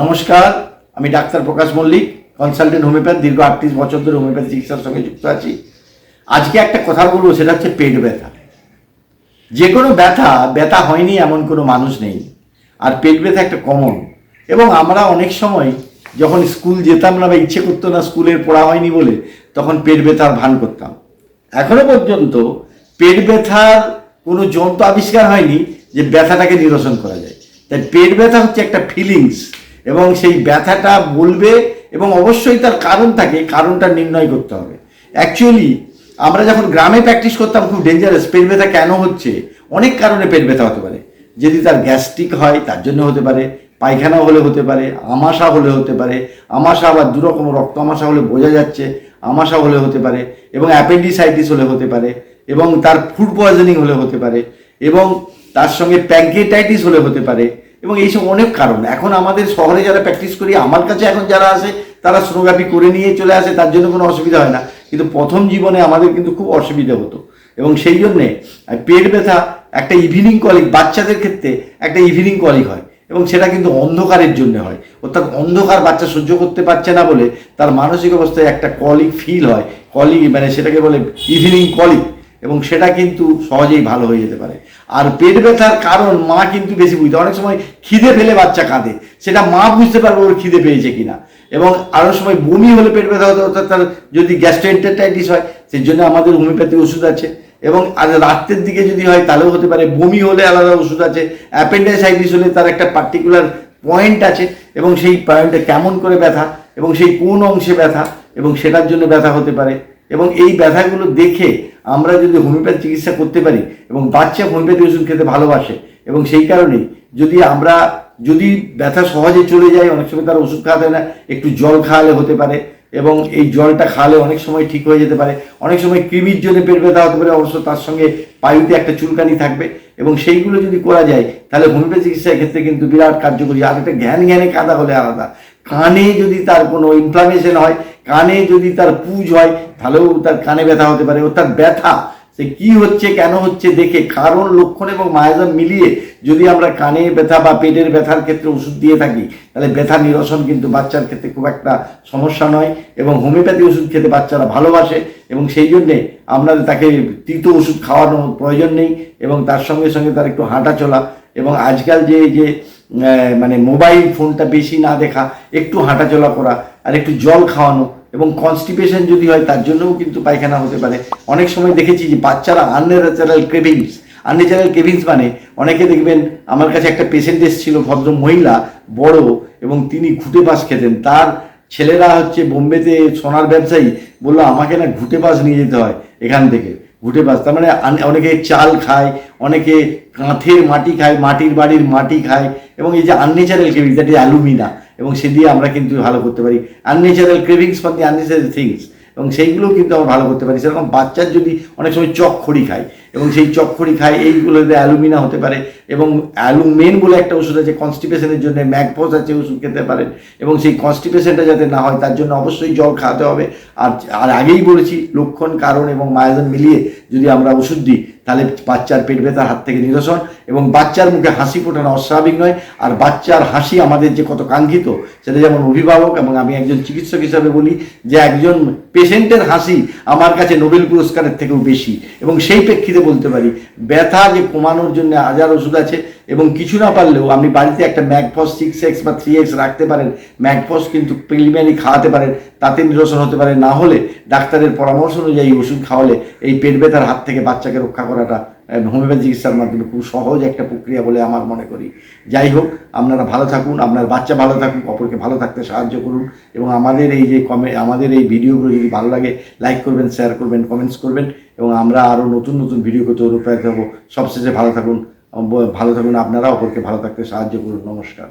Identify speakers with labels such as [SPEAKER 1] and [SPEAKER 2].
[SPEAKER 1] নমস্কার, আমি ডাক্তার প্রকাশ Mallick, consultant homeopath. দীর্ঘ 38 বছর ধরে হোমিওপ্যাথি চিকিৎসার সঙ্গে যুক্ত আছি। আজকে একটা কথা বলবো, সেটা হচ্ছে পেট ব্যথা। যে কোনো ব্যথা হয়নি এমন কোনো মানুষ নেই, আর পেট ব্যথা একটা কমন। এবং আমরা অনেক সময় যখন স্কুল যেতাম না বা ইচ্ছে করতো না, স্কুলের পড়া হয়নি বলে, তখন পেট ব্যথার ভান করতাম। এখনো পর্যন্ত পেট ব্যথার কোনো যন্ত্র আবিষ্কার হয়নি যে ব্যথাটাকে নিরসন করা যায়। তাই পেট ব্যথা হচ্ছে একটা ফিলিংস, এবং সেই ব্যথাটা বলবে এবং অবশ্যই তার কারণ থাকে, কারণটা নির্ণয় করতে হবে। অ্যাকচুয়ালি আমরা যখন গ্রামে প্র্যাকটিস করতাম, খুব ডেঞ্জারাস। পেট ব্যথা কেন হচ্ছে? অনেক কারণে পেট ব্যথা হতে পারে। যদি তার গ্যাস্ট্রিক হয় তার জন্য হতে পারে, পায়খানা হলে হতে পারে, আমাশা হলে হতে পারে। আমাশা আবার দুরকম, রক্ত আমাশা হলে বোঝা যাচ্ছে, আমাশা হলে হতে পারে, এবং অ্যাপেন্ডিসাইটিস হলে হতে পারে, এবং তার ফুড পয়জনিং হলে হতে পারে, এবং তার সঙ্গে প্যাঙ্কেটাইটিস হলে হতে পারে, এবং এইসব অনেক কারণ। এখন আমাদের শহরে যারা প্র্যাকটিস করি, আমার কাছে এখন যারা আসে তারা সোনোগ্রাফি করে নিয়ে চলে আসে, তার জন্য কোনো অসুবিধা হয় না। কিন্তু প্রথম জীবনে আমাদের কিন্তু খুব অসুবিধা হতো, এবং সেই জন্যে পেট ব্যথা একটা ইভিনিং কলিক, বাচ্চাদের ক্ষেত্রে একটা ইভিনিং কলিক হয়, এবং সেটা কিন্তু অন্ধকারের জন্য হয়। অর্থাৎ অন্ধকার বাচ্চা সহ্য করতে পারছে না বলে তার মানসিক অবস্থায় একটা কলিক ফিল হয়। কলিক মানে সেটাকে বলে ইভিনিং কলিক, এবং সেটা কিন্তু সহজেই ভালো হয়ে যেতে পারে। আর পেট ব্যথার কারণ মা কিন্তু বেশি বুঝতে, অনেক সময় খিদে পেলে বাচ্চা কাঁদে, সেটা মা বুঝতে পারবে ওর খিদে পেয়েছে কিনা। এবং আরও সময় বমি হলে পেট ব্যথা হতে, অর্থাৎ তার যদি গ্যাস্ট্রোএন্টারাইটিস হয়, সেই জন্য আমাদের হোমিওপ্যাথি ওষুধ আছে। এবং আর রাত্রের দিকে যদি হয় তাহলেও হতে পারে। বমি হলে আলাদা ওষুধ আছে। অ্যাপেন্ডিসাইটিস হলে তার একটা পার্টিকুলার পয়েন্ট আছে, এবং সেই পয়েন্টে কেমন করে ব্যথা এবং সেই কোন অংশে ব্যথা, এবং সেটার জন্য ব্যথা হতে পারে। এবং এই ব্যথাগুলো দেখে আমরা যদি হোমিওপ্যাথি চিকিৎসা করতে পারি, এবং বাচ্চা হোমিওপ্যাথি ওষুধ খেতে ভালোবাসে, এবং সেই কারণেই যদি ব্যথা সহজে চলে যায়, অনেক সময় তার ওষুধ খাওয়াতে হয় না, একটু জল খাওয়ালে হতে পারে, এবং এই জলটা খাওয়ালে অনেক সময় ঠিক হয়ে যেতে পারে। অনেক সময় কৃমির জন্য পেট ব্যথা হতে পারে, অবশ্য তার সঙ্গে পায়ুতে একটা চুলকানি থাকবে, এবং সেইগুলো যদি করা যায় তাহলে হোমিওপ্যাথি চিকিৎসার ক্ষেত্রে কিন্তু বিরাট কার্যকরী। আর একটা জ্ঞানে কাঁদা হলে আলাদা। কানে যদি তার কোনো ইনফ্লামেশন হয়, কানে যদি তার পুজ হয়, তাহলেও তার কানে ব্যথা হতে পারে। অর্থাৎ ব্যথা সে কী হচ্ছে, কেন হচ্ছে দেখে, কারণ, লক্ষণ এবং মায়াজান মিলিয়ে যদি আমরা কানে ব্যথা বা পেটের ব্যথার ক্ষেত্রে ওষুধ দিয়ে থাকি, তাহলে ব্যথা নিরসন কিন্তু বাচ্চার ক্ষেত্রে খুব একটা সমস্যা নয়। এবং হোমিওপ্যাথি ওষুধ খেতে বাচ্চারা ভালোবাসে, এবং সেই জন্যে আমরা তাকে তিতো ওষুধ খাওয়ানোর প্রয়োজন নেই, এবং তার সঙ্গে সঙ্গে তার একটু হাঁটা চলা, এবং আজকাল যে মানে মোবাইল ফোনটা বেশি না দেখা, একটু হাঁটাচলা করা, আর একটু জল খাওয়ানো, এবং কনস্টিপেশন যদি হয় তার জন্যও কিন্তু পায়খানা হতে পারে। অনেক সময় দেখেছি যে বাচ্চারা আনন্যাচারাল ক্রেভিংস মানে অনেকে দেখবেন, আমার কাছে একটা পেশেন্ট এসেছিল, ভদ্র মহিলা, বড়, এবং তিনি ঘুটে পাস খেতেন। তার ছেলেরা হচ্ছে বোম্বেতে সোনার ব্যবসায়ী, বললো আমাকে না ঘুটে পাস নিয়ে যেতে হয় এখান থেকে। ঘুটে পাস তার মানে অনেকে চাল খায়, অনেকে কাঁথের মাটি খায়, মাটির বাড়ির মাটি খায়, এবং এই যে unnatural cravings, that is alumina, এবং সে দিয়ে আমরা কিন্তু ভালো করতে পারি। Unnatural cravings for the unnatural things, এবং সেইগুলোও কিন্তু আমরা ভালো করতে পারি। সেরকম বাচ্চার যদি অনেক সময় চকখড়ি খায়, এবং সেই চকখড়ি খায়, এইগুলোতে অ্যালুমিনা হতে পারে। এবং অ্যালুমেন বলে একটা ওষুধ আছে কনস্টিপেশনের জন্য, ম্যাকপস আছে, ওষুধ খেতে পারেন। এবং সেই কনস্টিপেশনটা যাতে না হয় তার জন্য অবশ্যই জল খাওয়াতে হবে। আর আগেই বলেছি, লক্ষণ, কারণ এবং মায়াজান মিলিয়ে যদি আমরা ওষুধ দিই, তাহলে বাচ্চার পেট ব্যথার হাত থেকে নিরসন, এবং বাচ্চার মুখে হাসি ফোটানো অস্বাভাবিক নয়। আর বাচ্চার হাসি আমাদের যে কত কাঙ্ক্ষিত, সেটা যেমন অভিভাবক এবং আমি একজন চিকিৎসক হিসাবে বলি যে একজন পেশেন্টের হাসি আমার কাছে নোবেল পুরস্কারের থেকেও বেশি। এবং সেই প্রেক্ষিতে বলতে পারি, ব্যথা যে কমানোর জন্য হাজার ওষুধ আছে, এবং কিছু না পারলেও আপনি বাড়িতে একটা ম্যাকফস 6x বা 3x রাখতে পারেন। ম্যাকফস কিন্তু প্রিলিমিনারি খাওয়াতে পারেন, তাতে নিরসন হতে পারে। না হলে ডাক্তারের পরামর্শ অনুযায়ী ওষুধ খাওয়ালে এই পেট ব্যথার হাত থেকে বাচ্চাকে রক্ষা করাটা হোমিওপ্যাথি চিকিৎসার মাধ্যমে খুব সহজ একটা প্রক্রিয়া বলে আমার মনে করি। যাই হোক, আপনারা ভালো থাকুন, আপনার বাচ্চা ভালো থাকুন, অপরকে ভালো থাকতে সাহায্য করুন, এবং আমাদের এই ভিডিওগুলো যদি ভালো লাগে লাইক করবেন, শেয়ার করবেন, কমেন্টস করবেন, এবং আমরা আরও নতুন ভিডিও করতে অনুপ্রাণিত হব। সবশেষে ভালো থাকুন, আপনারা অপরকে ভালো থাকতে সাহায্য করুন। নমস্কার।